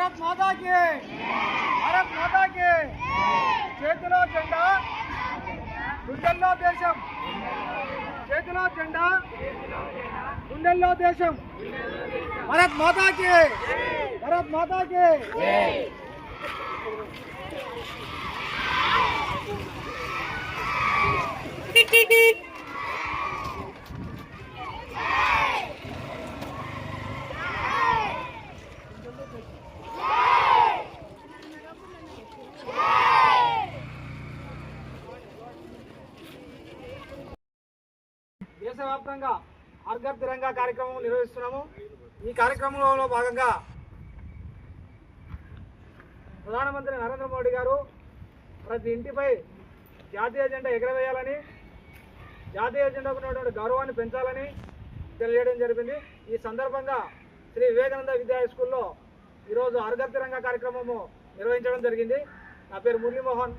భారత్ మాతాకి భారత్ మాతాకి చేతిలో జెండా గుండెల్లో దేశం చేతిలో జెండా గుండెల్లో దేశం భారత్ మాతాకి భారత్ మాతాకి దేశవ్యాప్తంగా హర్ఘర్ తిరంగా కార్యక్రమం నిర్వహిస్తున్నాము. ఈ కార్యక్రమంలో భాగంగా ప్రధానమంత్రి నరేంద్ర మోడీ గారు ప్రతి ఇంటిపై జాతీయ జెండా ఎగరవేయాలని, జాతీయ జెండాకు ఉన్నటువంటి గౌరవాన్ని పెంచాలని తెలియజేయడం జరిగింది. ఈ సందర్భంగా శ్రీ వివేకానంద విద్యా స్కూల్లో ఈరోజు హర్ఘర్ తిరంగా కార్యక్రమము నిర్వహించడం జరిగింది. నా పేరు మురళీమోహన్.